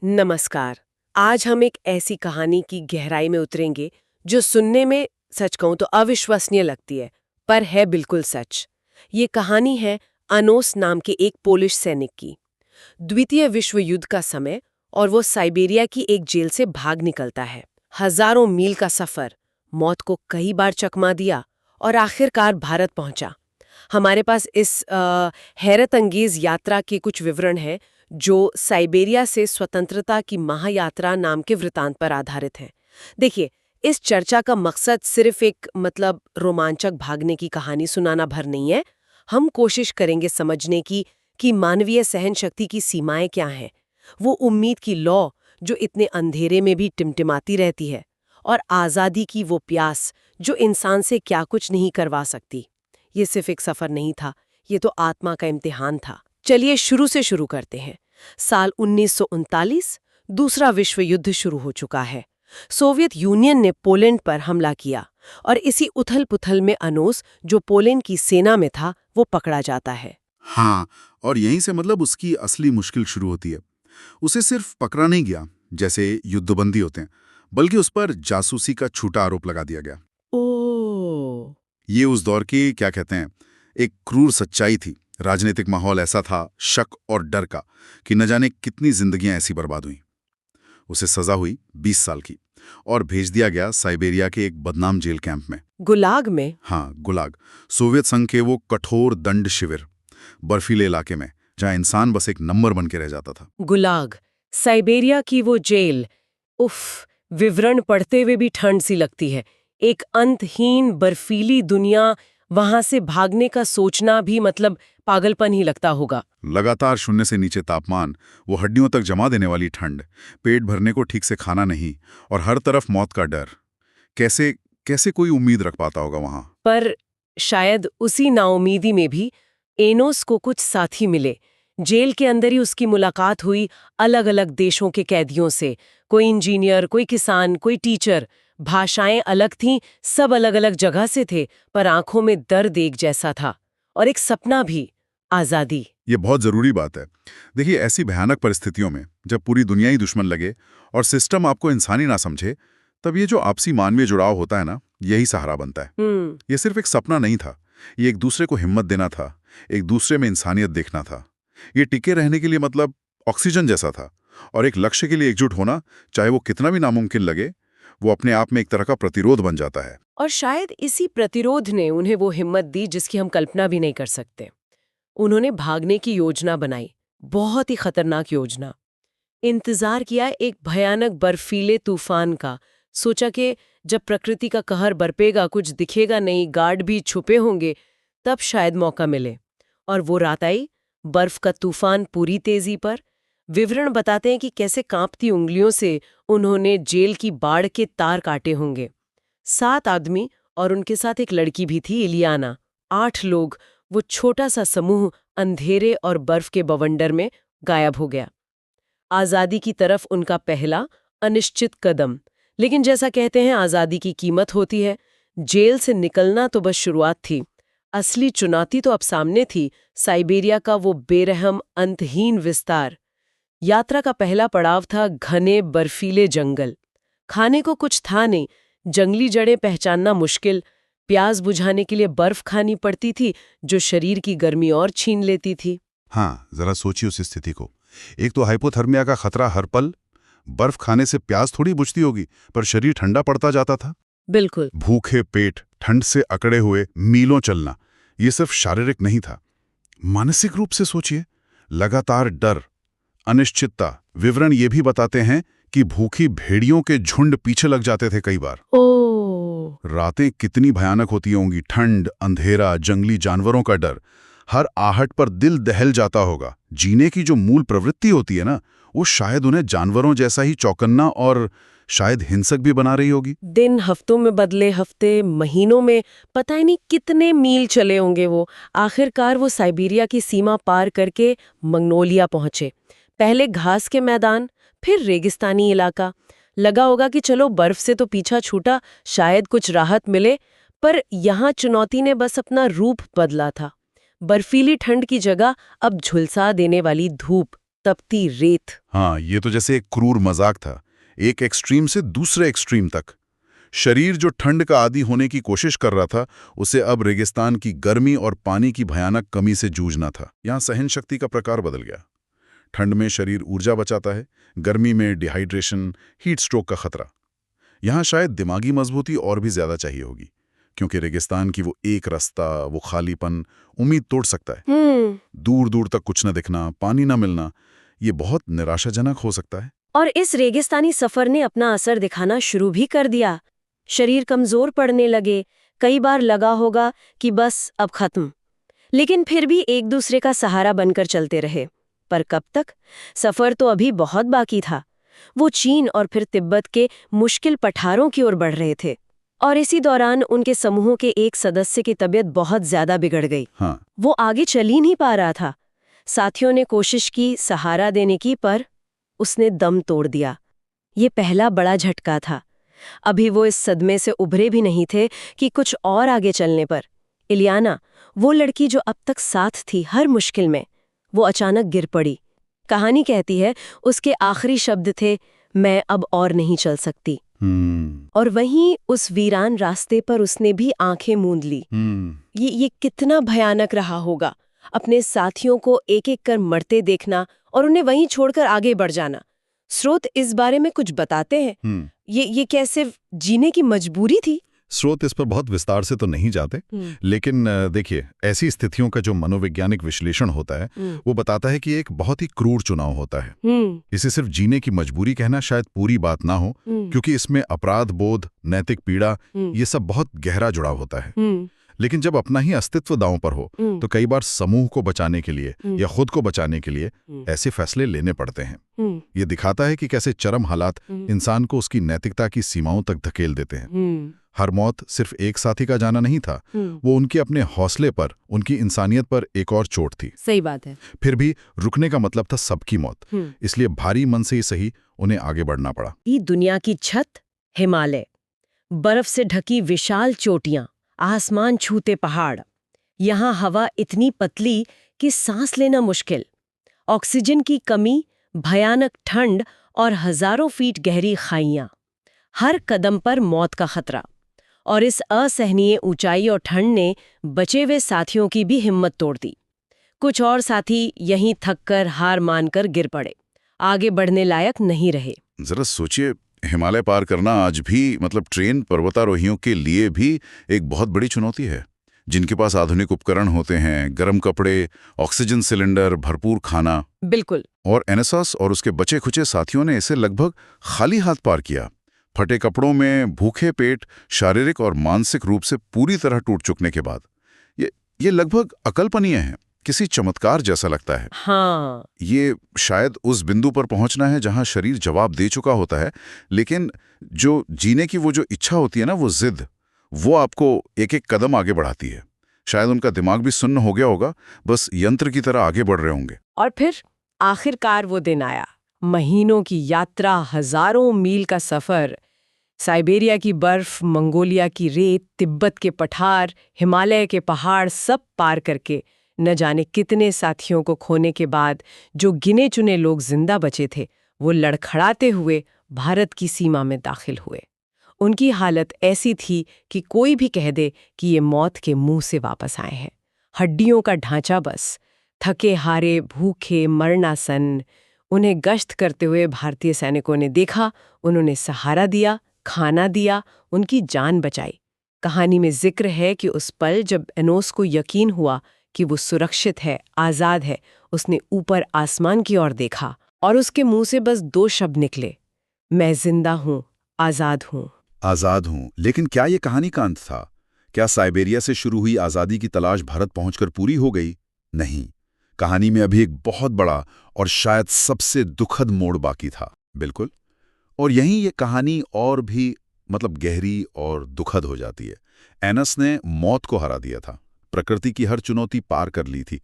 नमस्कार। आज हम एक ऐसी कहानी की गहराई में उतरेंगे जो सुनने में सच कहूं तो अविश्वसनीय लगती है, पर है बिल्कुल सच। ये कहानी है अनोस नाम के एक पोलिश सैनिक की। द्वितीय विश्व युद्ध का समय और वो साइबेरिया की एक जेल से भाग निकलता है। हजारों मील का सफर, मौत को कई बार चकमा दिया और आखिरकार भारत पहुंचा। हमारे पास इस हैरत अंगेज यात्रा के कुछ विवरण हैं जो साइबेरिया से स्वतंत्रता की महायात्रा नाम के वृतांत पर आधारित हैं। देखिए, इस चर्चा का मकसद सिर्फ एक रोमांचक भागने की कहानी सुनाना भर नहीं है। हम कोशिश करेंगे समझने की कि मानवीय सहन शक्ति की सीमाएं क्या हैं, वो उम्मीद की लौ जो इतने अंधेरे में भी टिमटिमाती रहती है, और आज़ादी की वो प्यास जो इंसान से क्या कुछ नहीं करवा सकती। ये सिर्फ एक सफर नहीं था, ये तो आत्मा का इम्तिहान था। चलिए शुरू से शुरू करते हैं। साल 1939, दूसरा विश्व युद्ध शुरू हो चुका है। सोवियत यूनियन ने पोलैंड पर हमला किया और इसी उथल-पुथल में अनोस, जो पोलैंड की सेना में था, वो पकड़ा जाता है। हाँ, और यहीं से उसकी असली मुश्किल शुरू होती है। उसे सिर्फ पकड़ा नहीं गया, जैसे युद्धबंदी होते हैं, बल्कि उस पर जासूसी का झूठा आरोप लगा दिया गया। ओह! ये उस दौर की क्या कहते हैं, एक क्रूर सच्चाई थी। राजनीतिक माहौल ऐसा था, शक और डर का, कि न जाने कितनी जिंदगियां ऐसी बर्बाद हुई। उसे सजा हुई 20 साल की और भेज दिया गया साइबेरिया के एक बदनाम जेल कैंप में। गुलाग में? हाँ, गुलाग, सोवियत संघ के वो कठोर दंड शिविर, बर्फीले इलाके में, जहां इंसान बस एक नंबर बन के रह जाता था। गुलाग, साइबेरिया की वो जेल। उफ, विवरण पढ़ते हुए भी ठंड सी लगती है। एक अंतहीन बर्फीली दुनिया, वहां से भागने का सोचना भी पागलपन ही लगता होगा। लगातार शून्य से नीचे तापमान, वो हड्डियों तक जमा देने वाली ठंड, पेट भरने को ठीक से खाना नहीं, और हर तरफ मौत का डर। कैसे कैसे कोई उम्मीद रख पाता होगा वहां? पर शायद उसी नाउमीदी में भी एनोस को कुछ साथी मिले। जेल के अंदर ही उसकी मुलाकात हुई अलग अलग देशों के कैदियों से। कोई इंजीनियर, कोई किसान, कोई टीचर। भाषाएं अलग थीं, सब अलग अलग जगह से थे, पर आंखों में दर्द एक जैसा था, और एक सपना भी, आजादी। ये बहुत जरूरी बात है। देखिए, ऐसी भयानक परिस्थितियों में जब पूरी दुनिया ही दुश्मन लगे और सिस्टम आपको इंसानी ना समझे, तब ये जो आपसी मानवीय जुड़ाव होता है ना, यही सहारा बनता है। ये सिर्फ एक सपना नहीं था, ये एक दूसरे को हिम्मत देना था, एक दूसरे में इंसानियत देखना था। ये टिके रहने के लिए ऑक्सीजन जैसा था, और एक लक्ष्य के लिए एकजुट होना, चाहे वो कितना भी नामुमकिन लगे, वो अपने आप में एक तरह का प्रतिरोध बन जाता है। और शायद इसी प्रतिरोध ने उन्हें वो हिम्मत दी जिसकी हम कल्पना भी नहीं कर सकते। उन्होंने भागने की योजना बनाई, बहुत ही खतरनाक योजना। इंतजार किया एक भयानक बर्फीले तूफान का। सोचा कि जब प्रकृति का कहर बरपेगा, कुछ दिखेगा नहीं, गार्ड भी छुपे होंगे, तब शायद मौका मिले। और वो रात आई, बर्फ का तूफान पूरी तेजी पर। विवरण बताते हैं कि कैसे कांपती उंगलियों से उन्होंने जेल की बाड़ के तार काटे होंगे। 7 आदमी और उनके साथ एक लड़की भी थी, इलियाना। 8 लोग, वो छोटा सा समूह अंधेरे और बर्फ के बवंडर में गायब हो गया। आजादी की तरफ उनका पहला अनिश्चित कदम। लेकिन जैसा कहते हैं, आजादी की कीमत होती है। जेल से निकलना तो बस शुरुआत थी, असली चुनौती तो अब सामने थी। साइबेरिया का वो बेरहम अंतहीन विस्तार। यात्रा का पहला पड़ाव था घने बर्फीले जंगल। खाने को कुछ था नहीं, जंगली जड़ें पहचानना मुश्किल। प्यास बुझाने के लिए बर्फ खानी पड़ती थी, जो शरीर की गर्मी और छीन लेती थी। हाँ, जरा सोचिए उस स्थिति को। एक तो हाइपोथर्मिया का खतरा हर पल, बर्फ खाने से प्यास थोड़ी बुझती होगी, पर शरीर ठंडा पड़ता जाता था। बिल्कुल। भूखे पेट, ठंड से अकड़े हुए मीलों चलना, ये सिर्फ शारीरिक नहीं था, मानसिक रूप से सोचिए। लगातार डर, अनिश्चितता। विवरण ये भी बताते हैं कि भूखी भेड़ियों के झुंड पीछे लग जाते थे कई बार। ओह! रातें कितनी भयानक होती होंगी, ठंड, अंधेरा, जंगली जानवरों का डर, हर आहट पर दिल दहल जाता होगा। जीने की जो मूल प्रवृत्ति होती है ना, वो शायद उन्हें जानवरों जैसा ही चौकन्ना और शायद हिंसक भी बना रही होगी। दिन हफ्तों में बदले, हफ्ते महीनों में, पता ही नहीं कितने मील चले होंगे वो। आखिरकार वो साइबेरिया की सीमा पार करके मंगोलिया पहुंचे। पहले घास के मैदान, फिर रेगिस्तानी इलाका। लगा होगा कि चलो बर्फ से तो पीछा छूटा, शायद कुछ राहत मिले, पर यहाँ चुनौती ने बस अपना रूप बदला था। बर्फीली ठंड की जगह अब झुलसा देने वाली धूप, तपती रेत। हाँ, ये तो जैसे एक क्रूर मजाक था, एक एक्सट्रीम से दूसरे एक्सट्रीम तक। शरीर जो ठंड का आदी होने की कोशिश कर रहा था, उसे अब रेगिस्तान की गर्मी और पानी की भयानक कमी से जूझना था। यहाँ सहन शक्ति का प्रकार बदल गया। ठंड में शरीर ऊर्जा बचाता है, गर्मी में डिहाइड्रेशन, हीट स्ट्रोक का खतरा। यहाँ शायद दिमागी मजबूती और भी ज्यादा चाहिए होगी, क्योंकि रेगिस्तान की वो एक रास्ता, वो खालीपन उम्मीद तोड़ सकता है। दूर दूर तक कुछ न दिखना, पानी न मिलना, ये बहुत निराशाजनक हो सकता है। और इस रेगिस्तानी सफर ने अपना असर दिखाना शुरू भी कर दिया। शरीर कमजोर पड़ने लगे, कई बार लगा होगा कि बस अब खत्म। लेकिन फिर भी एक दूसरे का सहारा बनकर चलते रहे। पर कब तक? सफर तो अभी बहुत बाकी था। वो चीन और फिर तिब्बत के मुश्किल पठारों की ओर बढ़ रहे थे। और इसी दौरान उनके समूहों के एक सदस्य की तबीयत बहुत ज्यादा बिगड़ गई। हाँ। वो आगे चल ही नहीं पा रहा था। साथियों ने कोशिश की सहारा देने की, पर उसने दम तोड़ दिया। ये पहला बड़ा झटका था। अभी वो इस सदमे से उभरे भी नहीं थे कि कुछ और आगे चलने पर इलियाना, वो लड़की जो अब तक साथ थी हर मुश्किल में, वो अचानक गिर पड़ी। कहानी कहती है उसके आखिरी शब्द थे, मैं अब और नहीं चल सकती। और वहीं उस वीरान रास्ते पर उसने भी आंखें मूंद ली। ये कितना भयानक रहा होगा, अपने साथियों को एक एक कर मरते देखना और उन्हें वहीं छोड़कर आगे बढ़ जाना। स्रोत इस बारे में कुछ बताते हैं? ये कैसे जीने की मजबूरी थी? स्रोत इस पर बहुत विस्तार से तो नहीं जाते, लेकिन देखिए, ऐसी स्थितियों का जो मनोवैज्ञानिक विश्लेषण होता है वो बताता है कि एक बहुत ही क्रूर चुनाव होता है। इसे सिर्फ जीने की मजबूरी कहना शायद पूरी बात ना हो, क्योंकि इसमें अपराध बोध, नैतिक पीड़ा, ये सब बहुत गहरा जुड़ाव होता है। लेकिन जब अपना ही अस्तित्व दांव पर हो तो कई बार समूह को बचाने के लिए या खुद को बचाने के लिए ऐसे फैसले लेने पड़ते हैं। ये दिखाता है कि कैसे चरम हालात इंसान को उसकी नैतिकता की सीमाओं तक धकेल देते हैं। हर मौत सिर्फ एक साथी का जाना नहीं था, वो उनके अपने हौसले पर, उनकी इंसानियत पर एक और चोट थी। सही बात है। फिर भी रुकने का मतलब था सबकी मौत, इसलिए भारी मन से ही सही उन्हें आगे बढ़ना पड़ा। ये दुनिया की छत, हिमालय, बर्फ से ढकी विशाल चोटियां, आसमान छूते पहाड़। यहाँ हवा इतनी पतली कि सांस लेना मुश्किल, ऑक्सीजन की कमी, भयानक ठंड और हजारों फीट गहरी खाइयां। हर कदम पर मौत का खतरा। और इस असहनीय ऊंचाई और ठंड ने बचे हुए साथियों की भी हिम्मत तोड़ दी। कुछ और साथी यहीं थककर हार मानकर गिर पड़े, आगे बढ़ने लायक नहीं रहे। जरा सोचिए, हिमालय पार करना आज भी ट्रेन पर्वतारोहियों के लिए भी एक बहुत बड़ी चुनौती है, जिनके पास आधुनिक उपकरण होते हैं, गर्म कपड़े, ऑक्सीजन सिलेंडर, भरपूर खाना। बिल्कुल। और एनेसास और उसके बचे खुचे साथियों ने इसे लगभग खाली हाथ पार किया। फटे कपड़ों में, भूखे पेट, शारीरिक और मानसिक रूप से पूरी तरह टूट चुकने के बाद ये लगभग अकल्पनीय है, किसी चमत्कार जैसा लगता है। हाँ। ये शायद उस बिंदु पर पहुंचना है जहां शरीर जवाब दे चुका होता है, लेकिन जो जीने की वो जो इच्छा होती है ना, वो जिद, वो आपको एक एक कदम आगे बढ़ाती है। शायद उनका दिमाग भी सुन्न हो गया होगा, बस यंत्र की तरह आगे बढ़ रहे होंगे। और फिर आखिरकार वो दिन आया। महीनों की यात्रा, हजारों मील का सफर, साइबेरिया की बर्फ, मंगोलिया की रेत, तिब्बत के पठार, हिमालय के पहाड़, सब पार करके न जाने कितने साथियों को खोने के बाद जो गिने चुने लोग जिंदा बचे थे, वो लड़खड़ाते हुए भारत की सीमा में दाखिल हुए। उनकी हालत ऐसी थी कि कोई भी कह दे कि ये मौत के मुंह से वापस आए हैं। हड्डियों का ढांचा बस, थके हारे, भूखे, मरणासन। उन्हें गश्त करते हुए भारतीय सैनिकों ने देखा, उन्होंने सहारा दिया, खाना दिया, उनकी जान बचाई। कहानी में जिक्र है कि उस पल जब एनोस को यकीन हुआ कि वो सुरक्षित है, आज़ाद है, उसने ऊपर आसमान की ओर देखा और उसके मुंह से बस 2 शब्द निकले, मैं जिंदा हूँ, आज़ाद हूँ। आज़ाद हूँ। लेकिन क्या ये कहानी का अंत था? क्या साइबेरिया से शुरू हुई आज़ादी की तलाश भारत पहुंचकर पूरी हो गई? नहीं, कहानी में अभी एक बहुत बड़ा और शायद सबसे दुखद मोड़ बाकी था। बिल्कुल। और यहीं ये कहानी और भी गहरी और दुखद हो जाती है। एनस ने मौत को हरा दिया था, प्रकृति की हर चुनौती पार कर ली थी।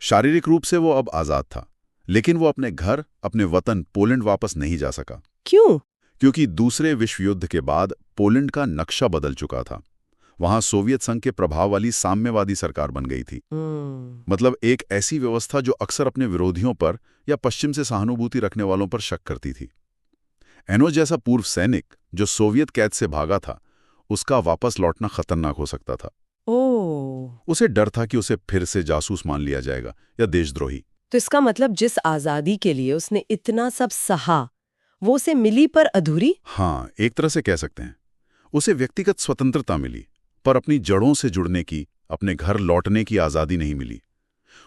शारीरिक रूप से वो अब आज़ाद था, लेकिन वो अपने घर, अपने वतन पोलैंड वापस नहीं जा सका। क्यों? क्योंकि दूसरे विश्व युद्ध के बाद पोलैंड का नक्शा बदल चुका था। वहां सोवियत संघ के प्रभाव वाली साम्यवादी सरकार बन गई थी। मतलब एक ऐसी व्यवस्था जो अक्सर अपने विरोधियों पर या पश्चिम से सहानुभूति रखने वालों पर शक करती थी। एनोस जैसा पूर्व सैनिक जो सोवियत कैद से भागा था, उसका वापस लौटना खतरनाक हो सकता था। उसे डर था कि उसे फिर से जासूस मान लिया जाएगा या देशद्रोही। तो इसका मतलब जिस आजादी के लिए उसने इतना सब सहा, वो उसे मिली पर अधूरी? हाँ, एक तरह से कह सकते हैं। उसे व्यक्तिगत स्वतंत्रता मिली, पर अपनी जड़ों से जुड़ने की, अपने घर लौटने की आज़ादी नहीं मिली।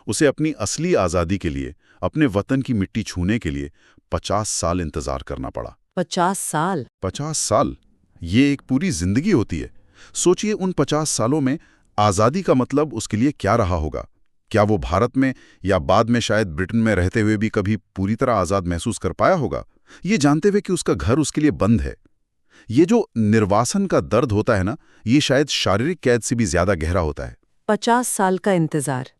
उसे अपनी असली आज़ादी के लिए, अपने वतन की मिट्टी छूने के लिए 50 साल इंतजार करना पड़ा। 50 साल? 50 साल, ये एक पूरी जिंदगी होती है। सोचिए उन 50 सालों में आज़ादी का मतलब उसके लिए क्या रहा होगा। क्या वो भारत में या बाद में शायद ब्रिटेन में रहते हुए भी कभी पूरी तरह आज़ाद महसूस कर पाया होगा, ये जानते हुए कि उसका घर उसके लिए बंद है। ये जो निर्वासन का दर्द होता है ना, ये शायद शारीरिक कैद से भी ज्यादा गहरा होता है। 50 साल का इंतजार।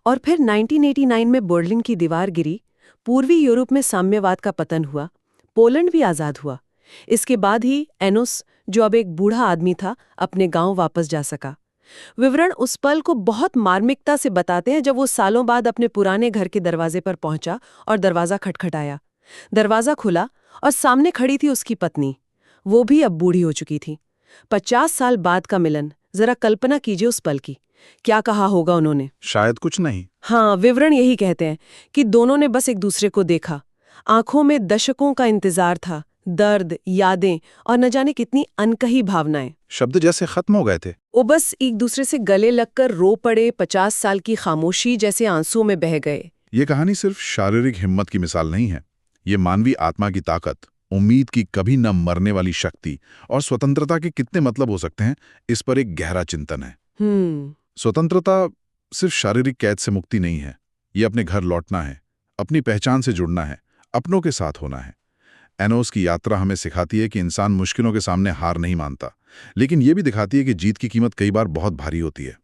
और फिर 1989 में बर्लिन की दीवार गिरी, पूर्वी यूरोप में साम्यवाद का पतन हुआ, पोलैंड भी आज़ाद हुआ। इसके बाद ही एनोस, जो अब एक बूढ़ा आदमी था, अपने गांव वापस जा सका। विवरण उस पल को बहुत मार्मिकता से बताते हैं जब वो सालों बाद अपने पुराने घर के दरवाजे पर पहुंचा और दरवाजा खटखटाया। दरवाजा खुला और सामने खड़ी थी उसकी पत्नी। वो भी अब बूढ़ी हो चुकी थी। 50 साल बाद का मिलन, जरा कल्पना कीजिए उस पल की। क्या कहा होगा उन्होंने? शायद कुछ नहीं। हाँ, विवरण यही कहते हैं कि दोनों ने बस एक दूसरे को देखा। आंखों में दशकों का इंतजार था, दर्द, यादें और न जाने कितनी अनकही भावनाएं। शब्द जैसे खत्म हो गए थे। वो बस एक दूसरे से गले लगकर रो पड़े। 50 साल की खामोशी जैसे आंसुओं में बह गए। ये कहानी सिर्फ शारीरिक हिम्मत की मिसाल नहीं है। ये मानवीय आत्मा की ताकत, उम्मीद की कभी न मरने वाली शक्ति और स्वतंत्रता के कितने मतलब हो सकते हैं, इस पर एक गहरा चिंतन है। स्वतंत्रता सिर्फ शारीरिक कैद से मुक्ति नहीं है। ये अपने घर लौटना है, अपनी पहचान से जुड़ना है, अपनों के साथ होना है। एनोस की यात्रा हमें सिखाती है कि इंसान मुश्किलों के सामने हार नहीं मानता, लेकिन ये भी दिखाती है कि जीत की कीमत कई बार बहुत भारी होती है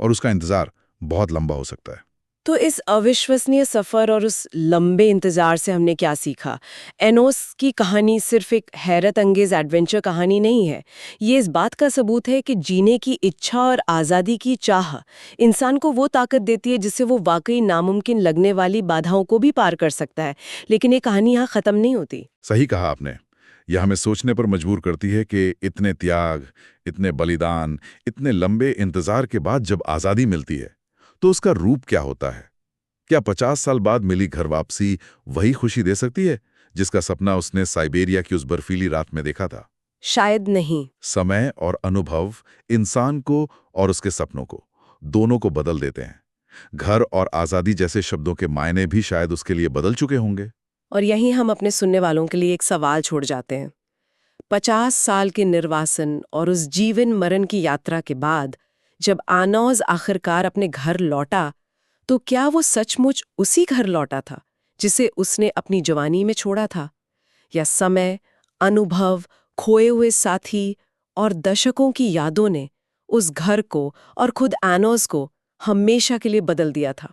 और उसका इंतजार बहुत लंबा हो सकता है। तो इस अविश्वसनीय सफर और उस लंबे इंतजार से हमने क्या सीखा? एनोस की कहानी सिर्फ एक हैरत अंगेज एडवेंचर कहानी नहीं है। ये इस बात का सबूत है कि जीने की इच्छा और आज़ादी की चाह इंसान को वो ताकत देती है जिससे वो वाकई नामुमकिन लगने वाली बाधाओं को भी पार कर सकता है। लेकिन ये कहानी यहाँ खत्म नहीं होती। सही कहा आपने। यह हमें सोचने पर मजबूर करती है कि इतने त्याग, इतने बलिदान, इतने लंबे इंतजार के बाद जब आज़ादी मिलती है तो उसका रूप क्या होता है? क्या 50 साल बाद मिली घर वापसी वही खुशी दे सकती है जिसका सपना उसने साइबेरिया की उस बर्फीली रात में देखा था? शायद नहीं। समय और अनुभव इंसान को और उसके सपनों को, दोनों को बदल देते हैं। घर और आज़ादी जैसे शब्दों के मायने भी शायद उसके लिए बदल चुके होंगे। और यहीं हम अपने सुनने वालों के लिए एक सवाल छोड़ जाते हैं। 50 साल के निर्वासन और उस जीवन मरण की यात्रा के बाद जब एनोस आखिरकार अपने घर लौटा, तो क्या वो सचमुच उसी घर लौटा था जिसे उसने अपनी जवानी में छोड़ा था? या समय, अनुभव, खोए हुए साथी और दशकों की यादों ने उस घर को और खुद एनोस को हमेशा के लिए बदल दिया था?